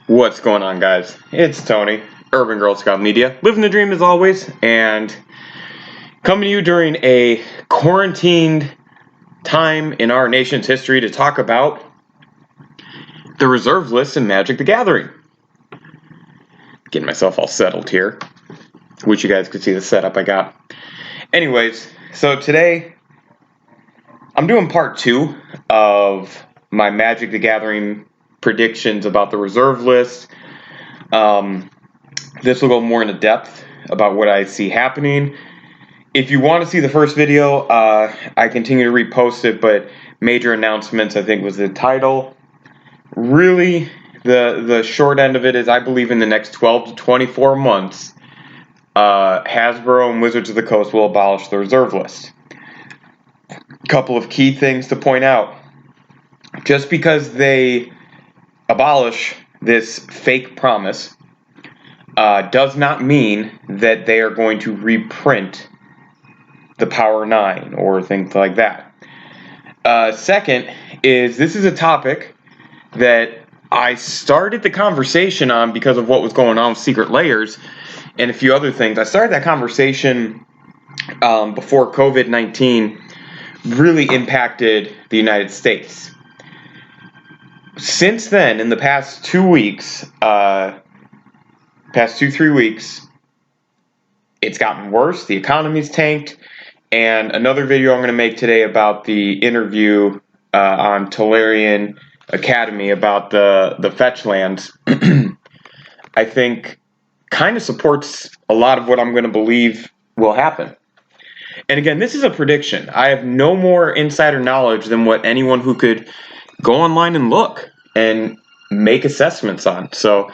What's going on, guys? It's Tony, Urban Girl Scout Media, living the dream as always, and coming to you during a quarantined time in our nation's history to talk about the reserve list in Magic the Gathering. Getting myself all settled here. Wish you guys could see the setup I got. Anyways, so today I'm doing part 2 of my Magic the Gathering predictions about the reserve list. This will go more into depth about what I see happening. If you want to see the first video, I continue to repost it, but major announcements, I think, was the title. Really, the short end of it is I believe in the next 12 to 24 months, Hasbro and Wizards of the Coast will abolish the reserve list. A couple of key things to point out. Just because they abolish this fake promise does not mean that they are going to reprint the Power 9 or things like that. Second is this is a topic that I started the conversation on because of what was going on with Secret Layers and a few other things. I started that conversation before COVID-19 really impacted the United States. Since then, in the past 2 weeks, past 2-3 weeks, it's gotten worse. The economy's tanked. And another video I'm going to make today about the interview on Tolarian Academy about the fetch lands, I think kind of supports a lot of what I'm going to believe will happen. And again, this is a prediction. I have no more insider knowledge than what anyone who could go online and look and make assessments on. So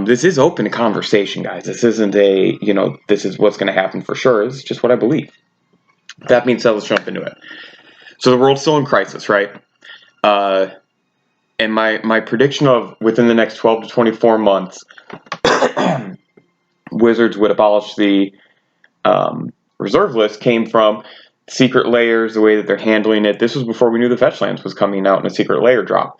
this is open to conversation, guys. This isn't this is what's going to happen for sure. It's just what I believe. That being said, let's jump into it. So the world's still in crisis, right? And my prediction of within the next 12 to 24 months, Wizards would abolish the reserve list came from Secret Layers, the way that they're handling it. This was before we knew the fetch lands was coming out in a Secret Layer drop.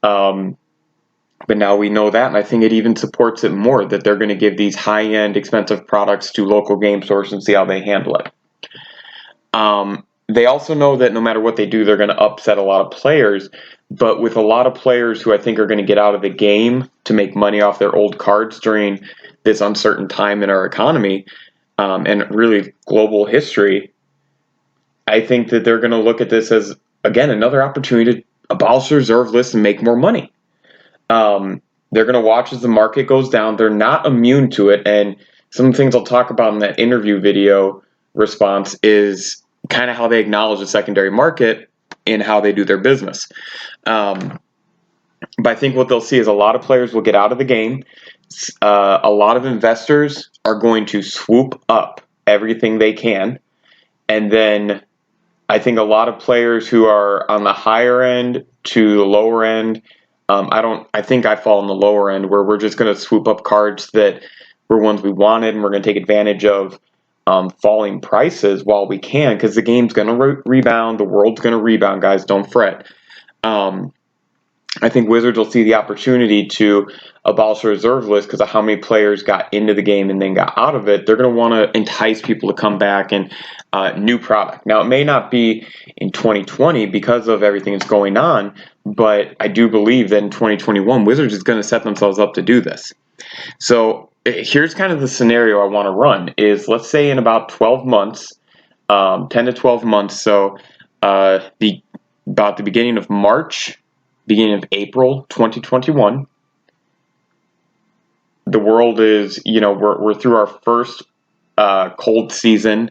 But now we know that, and I think it even supports it more, that they're going to give these high-end, expensive products to local game stores and see how they handle it. They also know that no matter what they do, they're going to upset a lot of players. But with a lot of players who I think are going to get out of the game to make money off their old cards during this uncertain time in our economy and really global history, I think that they're going to look at this as, again, another opportunity to abolish the reserve list and make more money. They're going to watch as the market goes down. They're not immune to it. And some things I'll talk about in that interview video response is kind of how they acknowledge the secondary market and how they do their business. But I think what they'll see is a lot of players will get out of the game. A lot of investors are going to swoop up everything they can. And then I think a lot of players who are on the higher end to the lower end, I think I fall in the lower end where we're just going to swoop up cards that were ones we wanted and we're going to take advantage of falling prices while we can, because the game's going to rebound, the world's going to rebound, guys, don't fret. I think Wizards will see the opportunity to abolish the reserve list because of how many players got into the game and then got out of it. They're going to want to entice people to come back and new product. Now, it may not be in 2020 because of everything that's going on, but I do believe that in 2021, Wizards is going to set themselves up to do this. So here's kind of the scenario I want to run is, let's say in about 12 months, 10 to 12 months, so about the beginning of March, beginning of April 2021, the world is, we're through our first cold season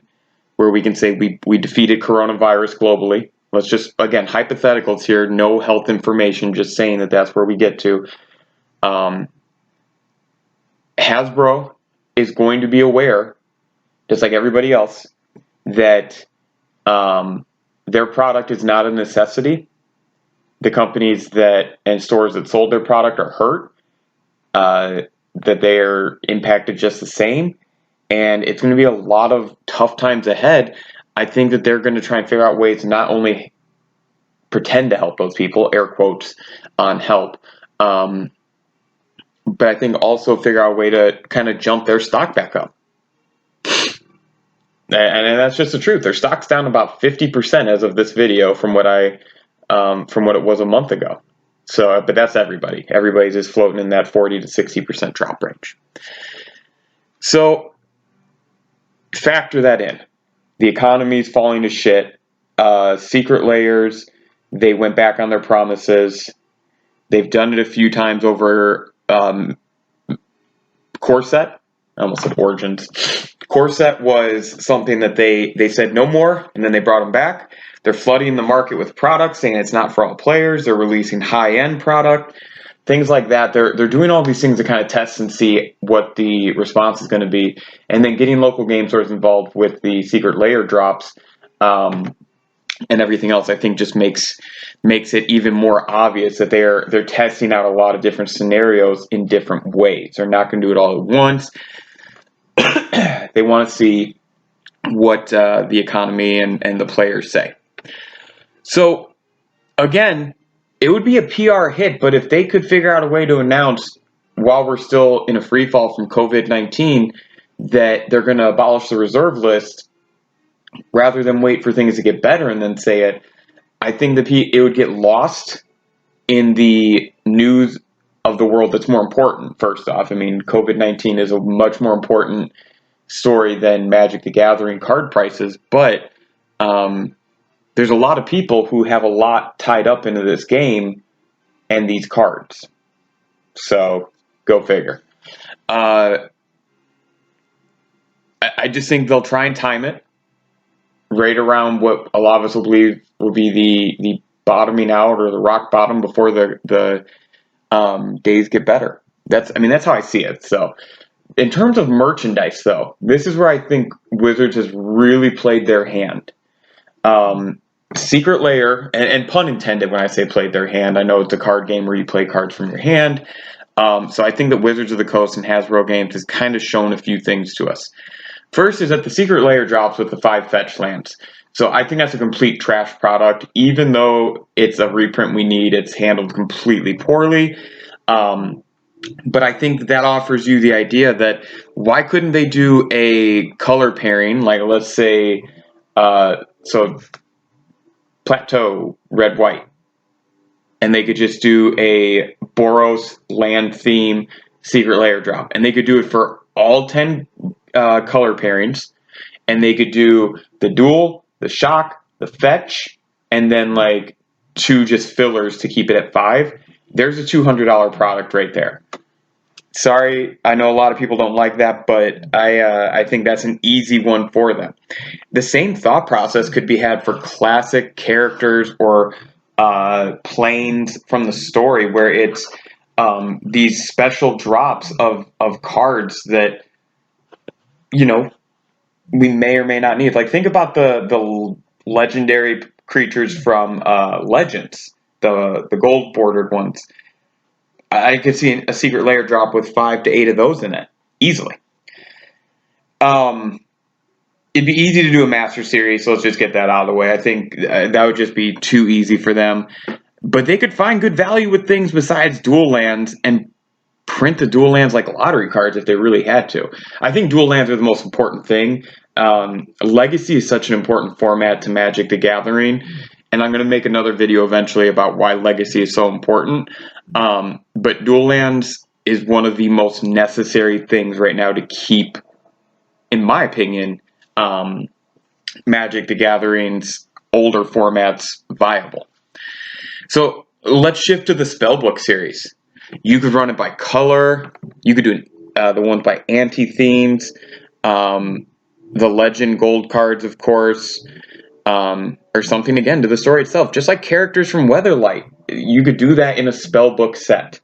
where we can say we defeated coronavirus globally. Let's just, again, hypotheticals here, no health information, just saying that that's where we get to. Hasbro is going to be aware, just like everybody else, that their product is not a necessity. The companies and stores that sold their product are hurt, that they are impacted just the same, and it's going to be a lot of tough times ahead. I think that they're going to try and figure out ways to not only pretend to help those people, air quotes on help, but I think also figure out a way to kind of jump their stock back up. And that's just the truth. Their stock's down about 50% as of this video from what it was a month ago. So, but that's everybody. Everybody's just floating in that 40 to 60% drop range. So, factor that in. The economy's falling to shit. Secret layers, they went back on their promises. They've done it a few times over Corset. I almost said Origins. Corset was something that they said no more, and then they brought them back. They're flooding the market with products, saying it's not for all players. They're releasing high-end product, things like that. They're doing all these things to kind of test and see what the response is going to be, and then getting local game stores involved with the secret layer drops and everything else. I think just makes it even more obvious that they're testing out a lot of different scenarios in different ways. They're not going to do it all at once. They want to see what the economy and the players say. So, again, it would be a PR hit, but if they could figure out a way to announce, while we're still in a free fall from COVID-19, that they're going to abolish the reserve list, rather than wait for things to get better and then say it, I think it would get lost in the news of the world that's more important, first off. I mean, COVID-19 is a much more important story than Magic the Gathering card prices, but there's a lot of people who have a lot tied up into this game and these cards. So, go figure. I just think they'll try and time it right around what a lot of us will believe will be the bottoming out or the rock bottom before the days get better. That's how I see it. So, in terms of merchandise, though, this is where I think Wizards has really played their hand. Secret Layer, and pun intended when I say played their hand. I know it's a card game where you play cards from your hand. So I think that Wizards of the Coast and Hasbro Games has kind of shown a few things to us. First is that the Secret Layer drops with the 5 fetch lands. So I think that's a complete trash product. Even though it's a reprint we need, it's handled completely poorly. But I think that offers you the idea that why couldn't they do a color pairing, like let's say, so Plateau, red-white. And they could just do a Boros land theme Secret Layer drop. And they could do it for all 10 color pairings. And they could do the duel, the shock, the fetch, and then like 2 just fillers to keep it at 5. There's a $200 product right there. Sorry, I know a lot of people don't like that, but I think that's an easy one for them. The same thought process could be had for classic characters or planes from the story, where it's these special drops of cards that, you know, we may or may not need. Like, think about the legendary creatures from Legends, the gold bordered ones. I could see a Secret Layer drop with 5 to 8 of those in it, easily. It'd be easy to do a Master Series, so let's just get that out of the way. I think that would just be too easy for them. But they could find good value with things besides dual lands and print the dual lands like lottery cards if they really had to. I think dual lands are the most important thing. Legacy is such an important format to Magic the Gathering, and I'm going to make another video eventually about why Legacy is so important. But dual lands is one of the most necessary things right now to keep, in my opinion, Magic the Gathering's older formats viable. So let's shift to the Spellbook series. You could run it by color. You could do the ones by anti-themes. The Legend gold cards, of course. Or something, again, to the story itself. Just like characters from Weatherlight. You could do that in a Spellbook set.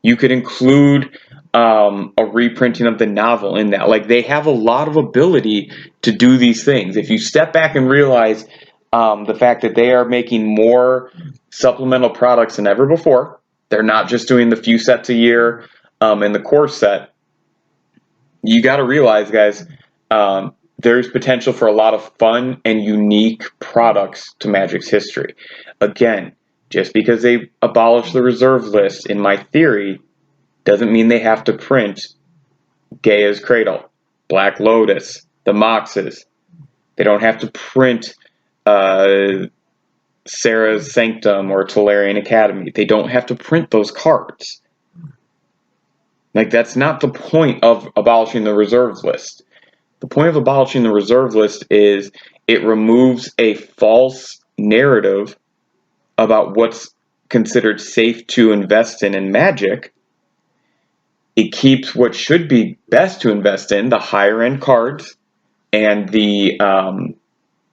You could include a reprinting of the novel in that. Like, they have a lot of ability to do these things. If you step back and realize the fact that they are making more supplemental products than ever before, they're not just doing the few sets a year in the core set, you got to realize, guys, there's potential for a lot of fun and unique products to Magic's history. Again, just because they abolished the reserve list, in my theory, Doesn't mean they have to print Gaia's Cradle, Black Lotus, the Moxes. They don't have to print Sarah's Sanctum or Tolarian Academy. They don't have to print those cards. Like, that's not the point of abolishing the reserves list. The point of abolishing the reserve list is it removes a false narrative about what's considered safe to invest in Magic. It keeps what should be best to invest in, the higher end cards and the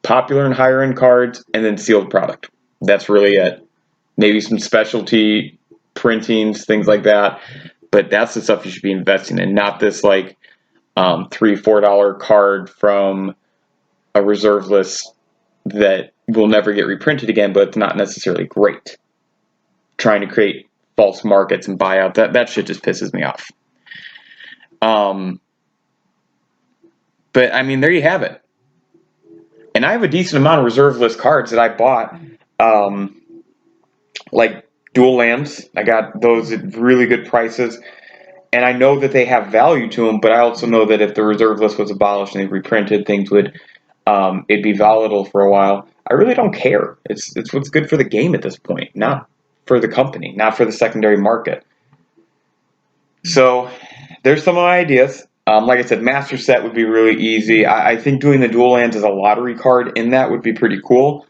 popular and higher end cards, and then sealed product. That's really it. Maybe some specialty printings, things like that. But that's the stuff you should be investing in, not this like $3-4 card from a reserve list that will never get reprinted again, but it's not necessarily great. Trying to create false markets and buyout, that shit just pisses me off. But I mean, there you have it. And I have a decent amount of reserve list cards that I bought, like dual lands. I got those at really good prices. And I know that they have value to them, but I also know that if the reserve list was abolished and they reprinted, things would it'd be volatile for a while. I really don't care. It's what's good for the game at this point, not for the company, not for the secondary market. So there's some of my ideas. Like I said, Master Set would be really easy. I think doing the dual lands as a lottery card in that would be pretty cool.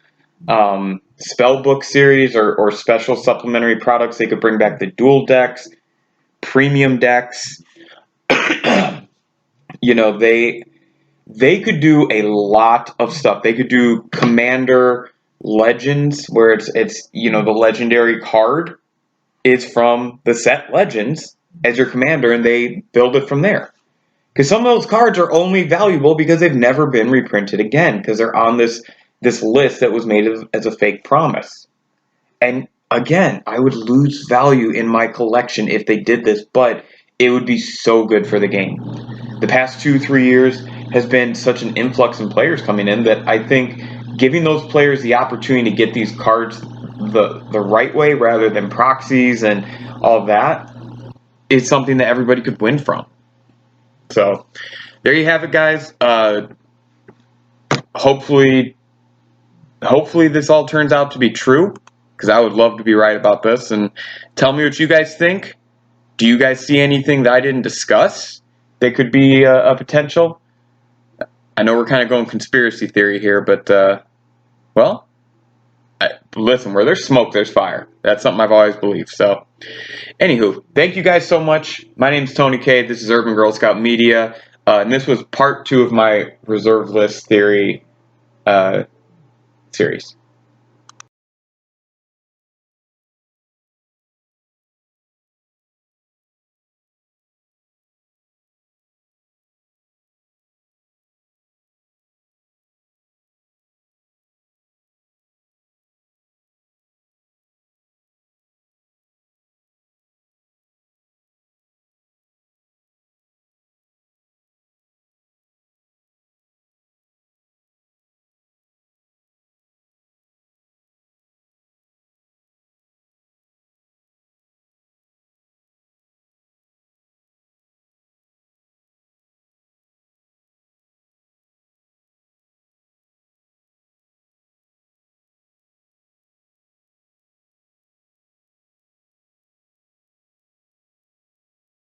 Spellbook series or special supplementary products, they could bring back the dual decks, premium decks. You know, they could do a lot of stuff. They could do Commander Legends, where it's you know, the legendary card is from the set Legends as your commander, and they build it from there. Because some of those cards are only valuable because they've never been reprinted again, because they're on this list that was made as a fake promise. And again, I would lose value in my collection if they did this, but it would be so good for the game. The past 2-3 years has been such an influx in players coming in that I think giving those players the opportunity to get these cards the right way rather than proxies and all that is something that everybody could win from. So there you have it, guys. Hopefully this all turns out to be true, because I would love to be right about this. And tell me what you guys think. Do you guys see anything that I didn't discuss that could be a potential? I know we're kind of going conspiracy theory here, but well, listen, where there's smoke, there's fire. That's something I've always believed. So, anywho, thank you guys so much. My name's Tony K. This is Urban Girl Scout Media, and this was part 2 of my reserve list theory series.